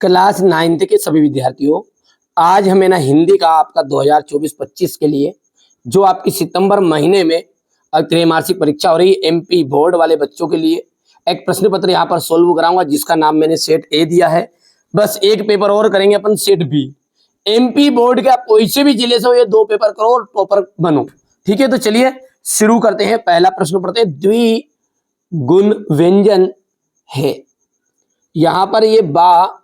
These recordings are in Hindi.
क्लास 9th के सभी विद्यार्थियों, आज हमें ना हिंदी का आपका 2024-25 के लिए जो आपकी सितंबर महीने में त्रैमासिक परीक्षा हो रही है एमपी बोर्ड वाले बच्चों के लिए एक प्रश्न पत्र यहाँ पर सोल्व कराऊंगा जिसका नाम मैंने सेट ए दिया है। बस एक पेपर और करेंगे अपन सेट बी। एमपी बोर्ड के आप कोई से भी जिले से हो ये 2 पेपर करो और टॉपर बनो। ठीक है, तो चलिए शुरू करते हैं। पहला प्रश्न पढ़ते हैं। द्विगुण व्यंजन है। यहाँ पर ये बा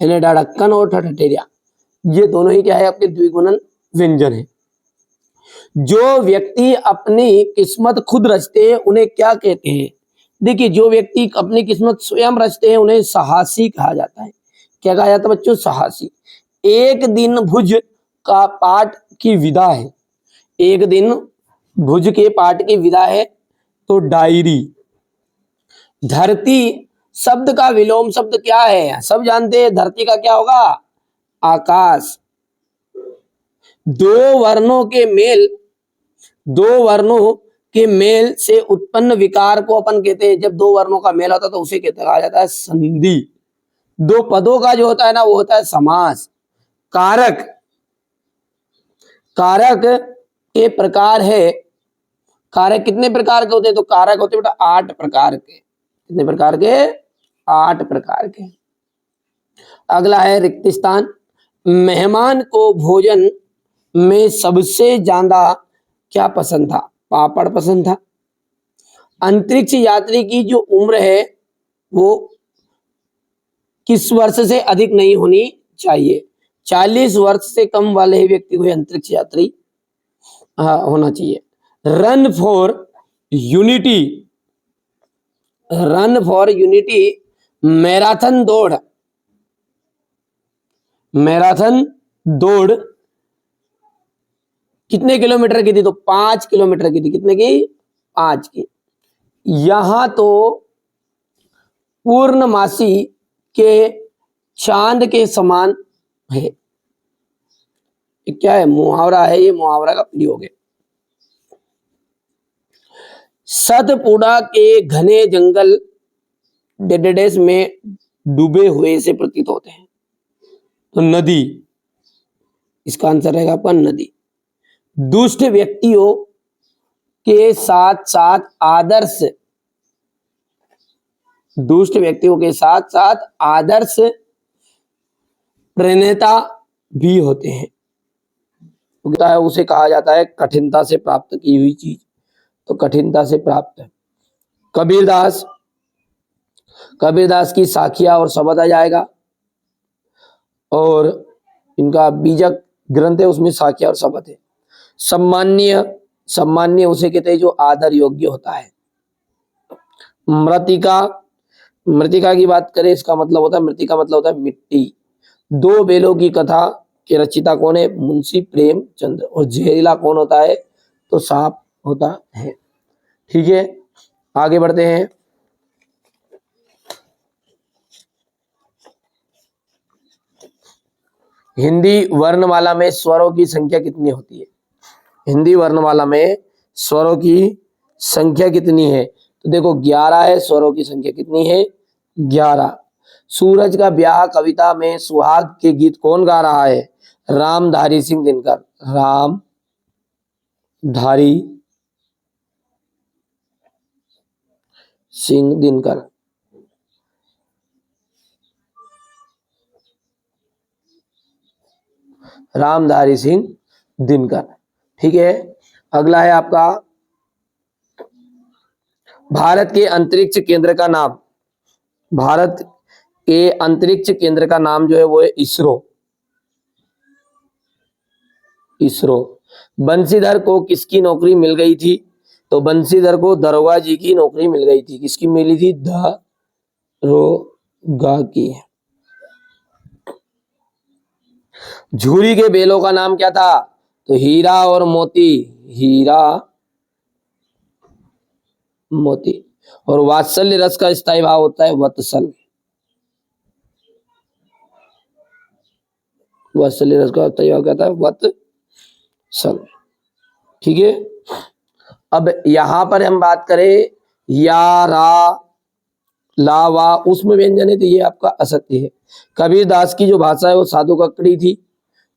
यानी ढक्कन और ठठेरिया ये दोनों ही क्या है आपके द्विगुणन व्यंजन है। जो व्यक्ति अपनी किस्मत खुद रचते हैं उन्हें क्या कहते हैं? देखिए, जो व्यक्ति अपनी किस्मत स्वयं रचते हैं उन्हें साहसी कहा जाता है। क्या कहा जाता है बच्चों? साहसी। एक दिन भुज का पाठ की विदा है। एक दिन भुज के पाठ की विदा है तो डायरी। धरती शब्द का विलोम शब्द क्या है? सब जानते हैं। धरती का क्या होगा? आकाश। दो वर्णों के मेल से उत्पन्न विकार को अपन कहते हैं। जब दो वर्णों का मेल होता है तो उसे कहा जाता है संधि। दो पदों का जो होता है ना वो होता है समास। कारक के प्रकार है। कारक कितने प्रकार के होते हैं? तो कारक होते हैं बेटा 8 प्रकार के। कितने प्रकार के? 8 प्रकार के। अगला है रिक्त स्थान। मेहमान को भोजन में सबसे ज्यादा क्या पसंद था? पापड़ पसंद था। अंतरिक्ष यात्री की जो उम्र है वो किस वर्ष से अधिक नहीं होनी चाहिए? 40 वर्ष से कम वाले ही व्यक्ति को अंतरिक्ष यात्री होना चाहिए। रन फॉर यूनिटी मैराथन दौड़ कितने किलोमीटर की थी? तो 5 किलोमीटर की थी। कितने की? 5 की। यहां तो पूर्णमासी के चांद के समान है। ये क्या है? मुहावरा है। ये मुहावरा का प्रयोग है। सतपुड़ा के घने जंगल डेडेडेस में डूबे हुए से प्रतीत होते हैं। तो नदी, इसका आंसर रहेगा आपका नदी। दुष्ट व्यक्तियों के साथ साथ आदर्श प्रणेता भी होते हैं। उसे कहा जाता है कठिनता से प्राप्त की हुई चीज। तो कठिनता से प्राप्त है। कबीरदास की साखिया और शबद आ जाएगा और इनका बीजक ग्रंथ है उसमें साखिया और शबद है। सम्मान्य उसे कहते हैं जो आदर योग्य होता है। मृतिका की बात करें इसका मतलब होता है, मृतिका मतलब होता है मिट्टी। 2 बेलों की कथा के रचिता कौन है? मुंशी प्रेमचंद्र। और जहरीला कौन होता है? तो सांप होता है। ठीक है, आगे बढ़ते हैं। हिंदी वर्णमाला में स्वरों की संख्या कितनी होती है? हिंदी वर्णमाला में स्वरों की संख्या कितनी है? तो देखो 11 है। स्वरों की संख्या कितनी है? 11। सूरज का ब्याह कविता में सुहाग के गीत कौन गा रहा है? रामधारी सिंह दिनकर। रामधारी सिंह दिनकर। रामधारी सिंह दिनकर। ठीक है, अगला है आपका भारत के अंतरिक्ष केंद्र का नाम। भारत के अंतरिक्ष केंद्र का नाम जो है वो है इसरो। बंशीधर को किसकी नौकरी मिल गई थी? तो बंशीधर को दरोगा जी की नौकरी मिल गई थी। किसकी मिली थी? दरोगा की। झूरी के बेलों का नाम क्या था? तो हीरा और मोती। और वात्सल्य रस का स्थायी भाव होता है वत्सल। वात्सल्य रस का स्थायी भाव क्या था? वत्सल। ठीक है, अब यहां पर हम बात करें या रा ला वा उसमें व्यंजन है, तो ये आपका असत्य है। कबीर दास की जो भाषा है वो साधु ककड़ी थी,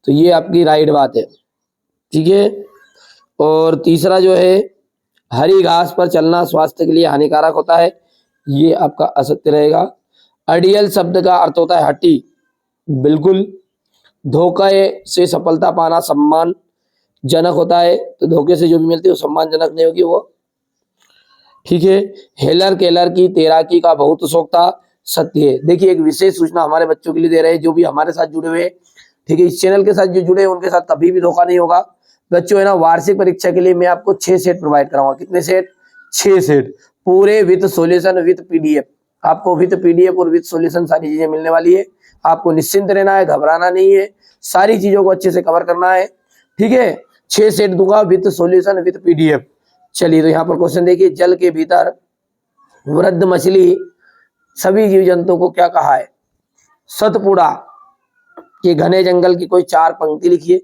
तो ये आपकी राइट बात है। ठीक है। और तीसरा जो है, हरी घास पर चलना स्वास्थ्य के लिए हानिकारक होता है, ये आपका असत्य रहेगा। अड़ियल शब्द का अर्थ होता है हटी, बिल्कुल। धोखे से सफलता पाना सम्मानजनक होता है, तो धोखे से जो भी मिलती है वो सम्मानजनक नहीं होगी वो। ठीक है। हेलर केलर की तैराकी का बहुत शौक था, सत्य है। देखिए, एक विशेष सूचना हमारे बच्चों के लिए दे रहे हैं जो भी हमारे साथ जुड़े हुए हैं। ठीक है, इस चैनल के साथ जो जुड़े हैं उनके साथ कभी भी धोखा नहीं होगा। बच्चों है ना, वार्षिक परीक्षा के लिए मैं आपको 6 सेट प्रोवाइड कराऊंगा। कितने सेट? 6 सेट, पूरे विद सॉल्यूशन विद पीडीएफ। आपको विद पीडीएफ और विद सॉल्यूशन सारी चीजें मिलने वाली है। आपको निश्चिंत रहना है, घबराना नहीं है, सारी चीजों को अच्छे से कवर करना है। ठीक है, 6 सेट दूंगा विद सॉल्यूशन विद पीडीएफ। चलिए, तो यहाँ पर क्वेश्चन देखिए, जल के भीतर वृद्ध मछली सभी जीव जंतुओं को क्या कहा है? सतपुड़ा के घने जंगल की कोई 4 पंक्ति लिखिए।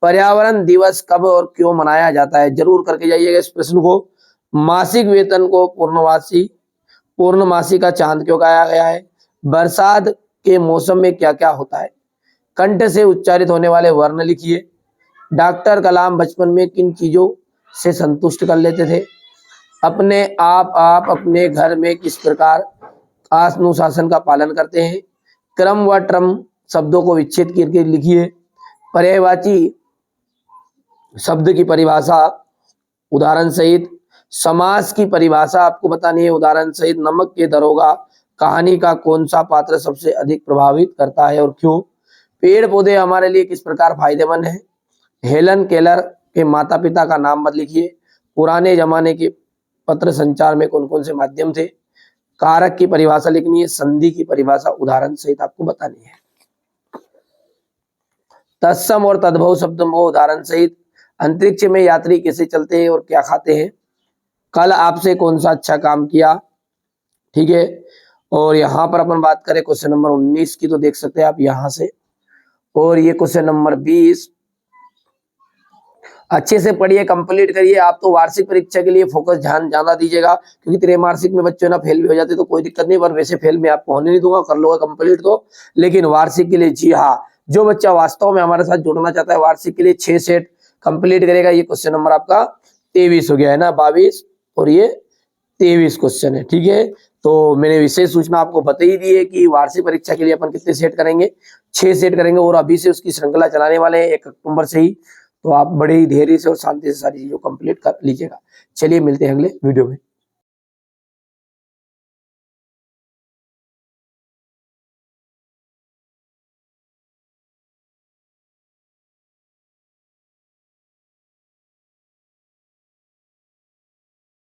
पर्यावरण दिवस कब और क्यों मनाया जाता है? जरूर करके जाइएगा इस प्रश्न को। मासिक वेतन को पूर्णमासी का चांद क्यों कहा गया है? बरसात के मौसम में क्या क्या होता है? कंठ से उच्चारित होने वाले वर्ण लिखिए। डॉक्टर कलाम बचपन में किन चीजों से संतुष्ट कर लेते थे? अपने आप अपने घर में किस प्रकार अनुशासन का पालन करते हैं? क्रम व ट्रम शब्दों को विच्छेद करके लिखिए। पर्यायवाची शब्द की परिभाषा उदाहरण सहित। समास की परिभाषा आपको बतानी है उदाहरण सहित। नमक के दरोगा कहानी का कौन सा पात्र सबसे अधिक प्रभावित करता है और क्यों? पेड़ पौधे हमारे लिए किस प्रकार फायदेमंद है? हेलन केलर के माता पिता का नाम मत लिखिए। पुराने जमाने के पत्र संचार में कौन कौन से माध्यम थे? कारक की परिभाषा लिखनी है। संधि की परिभाषा उदाहरण सहित आपको बतानी है। तत्सम और तद्भव शब्द को उदाहरण सहित। अंतरिक्ष में यात्री कैसे चलते हैं और क्या खाते हैं? कल आपसे कौन सा अच्छा काम किया? ठीक है। और यहाँ पर अपन बात करें क्वेश्चन नंबर 19 की, तो देख सकते हैं आप यहाँ से। और ये क्वेश्चन नंबर 20 अच्छे से पढ़िए, कंप्लीट करिए। आप तो वार्षिक परीक्षा के लिए फोकस ध्यान ज्यादा दीजिएगा, क्योंकि त्रैमासिक में बच्चे ना फेल भी हो जाते तो कोई दिक्कत नहीं, पर वैसे फेल में आपको होने नहीं दूंगा, कर लोगे कंप्लीट तो। लेकिन वार्षिक के लिए जी हाँ, जो बच्चा वास्तव में हमारे साथ जुड़ना चाहता है वार्षिक के लिए 6 सेट कंप्लीट करेगा। ये क्वेश्चन नंबर आपका 23 हो गया है ना, 22 और ये 23 क्वेश्चन है। ठीक है, तो मैंने विशेष सूचना आपको बता ही दी है कि वार्षिक परीक्षा के लिए अपन कितने सेट करेंगे? 6 सेट करेंगे, और अभी से उसकी श्रृंखला चलाने वाले हैं 1 अक्टूबर से ही। तो आप बड़े ही धैर्य से और शांति से सारी चीजों को कंप्लीट कर लीजिएगा। चलिए, मिलते हैं अगले वीडियो में।